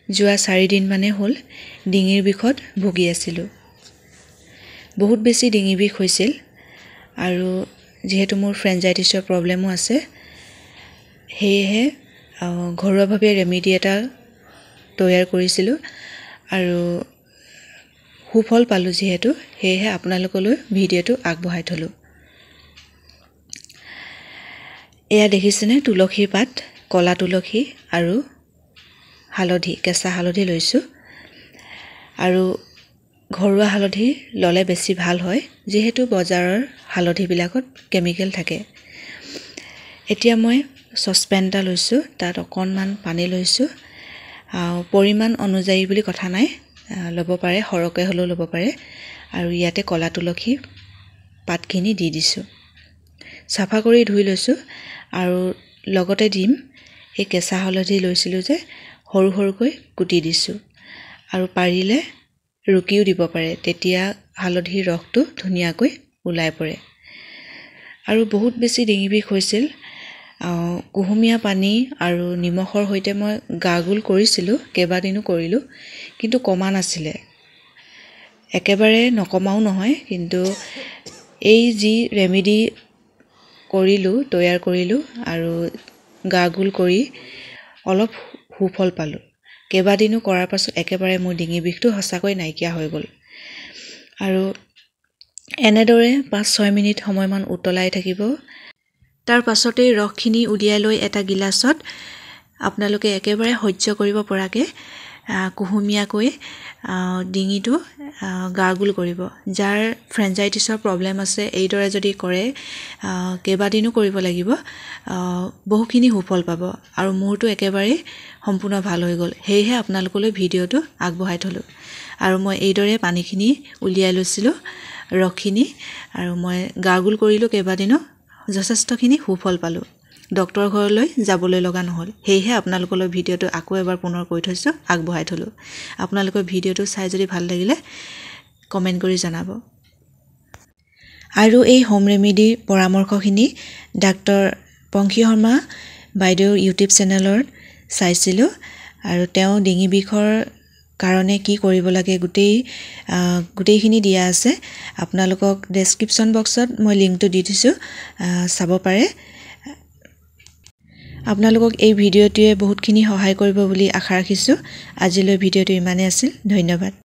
যোৱা 4 দিন মানে হ'ল ডিঙিৰ বিষত ভুগি আছিলোঁ। বহুত বেছি ডিঙি বিষ হৈছিল আৰু যেহেতু মোৰ ফ্ৰেঞ্জাইটিছৰ প্ৰব্লেমো আছে, সেয়েহে ঘৰুৱাভাৱে ৰেমেডি এটা তৈয়াৰ কৰিছিলোঁ আৰু সুফল পালোঁ যিহেতু, সেয়েহে আপোনালোকলৈ ভিডিঅ'টো আগবঢ়াই থলোঁ। এয়া দেখিছেনে, তুলসীৰ পাত, কলা তুলসী আৰু হালধি, কেঁচা হালধি লৈছোঁ আৰু ঘৰুৱা হালধি ল'লে বেছি ভাল হয়, যিহেতু বজাৰৰ হালধিবিলাকত কেমিকেল থাকে। এতিয়া মই চচপেন এটা লৈছোঁ, তাত অকণমান পানী লৈছোঁ। পৰিমাণ অনুযায়ী বুলি কথা নাই, ল'ব পাৰে, সৰহকৈ হ'লেও ল'ব পাৰে। আৰু ইয়াতে কলা তুলসী পাতখিনি দি দিছোঁ, চাফা কৰি ধুই লৈছোঁ আৰু লগতে দিম এই কেঁচা হালধি লৈছিলোঁ যে সৰু সৰুকৈ কুটি দিছোঁ আৰু পাৰিলে ৰুকিও দিব পাৰে, তেতিয়া হালধিৰ ৰসটো ধুনীয়াকৈ ওলাই পৰে। আৰু বহুত বেছি ডিঙি বিষ হৈছিল। কুহুমীয়া পানী আৰু নিমখৰ সৈতে মই গাৰ্গল কৰিছিলোঁ, কেইবাদিনো কৰিলোঁ, কিন্তু কমা নাছিলে। একেবাৰে নকমাও নহয়, কিন্তু এই যি ৰেমেডি তৈয়াৰ কৰিলোঁ আৰু গাৰ্গল কৰি অলপ সুফল পালোঁ। কেইবাদিনো কৰাৰ পাছত একেবাৰে মোৰ ডিঙি বিষটো সঁচাকৈ নাইকিয়া হৈ গ'ল। আৰু এনেদৰে 5-6 মিনিট সময়মান উতলাই থাকিব। তাৰ পাছতেই ৰসখিনি উলিয়াই লৈ এটা গিলাচত আপোনালোকে একেবাৰে সহ্য কৰিব পৰাকৈ কুহুমীয়াকৈ ডিঙিটো গাৰ্গল কৰিব। যাৰ ফ্ৰেঞ্জাইটিছৰ প্ৰব্লেম আছে, এইদৰে যদি কৰে, কেইবাদিনো কৰিব লাগিব, বহুখিনি সুফল পাব। আৰু মোৰটো একেবাৰেই সম্পূৰ্ণ ভাল হৈ গ'ল, সেয়েহে আপোনালোকলৈ ভিডিঅ'টো আগবঢ়াই থলোঁ। আৰু মই এইদৰে পানীখিনি উলিয়াই লৈছিলোঁ, ৰসখিনি, আৰু মই গাৰ্গল কৰিলোঁ কেইবাদিনো, যথেষ্টখিনি সুফল পালোঁ। ডক্তৰৰ ঘৰলৈ যাবলৈ লগা নহ'ল, সেয়েহে আপোনালোকলৈ ভিডিঅ'টো আকৌ এবাৰ পুনৰ কৈ থৈছোঁ, আগবঢ়াই থলোঁ। আপোনালোকৰ ভিডিঅ'টো চাই যদি ভাল লাগিলে কমেণ্ট কৰি জনাব। আৰু এই হোম ৰেমেডিৰ পৰামৰ্শখিনি ডাক্তৰ পংখী শৰ্মা বাইদেউৰ ইউটিউব চেনেলত চাইছিলোঁ আৰু তেওঁ ডিঙি বিষৰ কাৰণে কি কৰিব লাগে গোটেইখিনি দিয়া আছে। আপোনালোকক ডেছক্ৰিপশ্যন বক্সত মই লিংকটো দি দিছোঁ, চাব পাৰে। আপোনালোকক এই ভিডিঅ'টোৱে বহুতখিনি সহায় কৰিব বুলি আশা ৰাখিছোঁ। আজিলৈ ভিডিঅ'টো ইমানেই আছিল। ধন্যবাদ।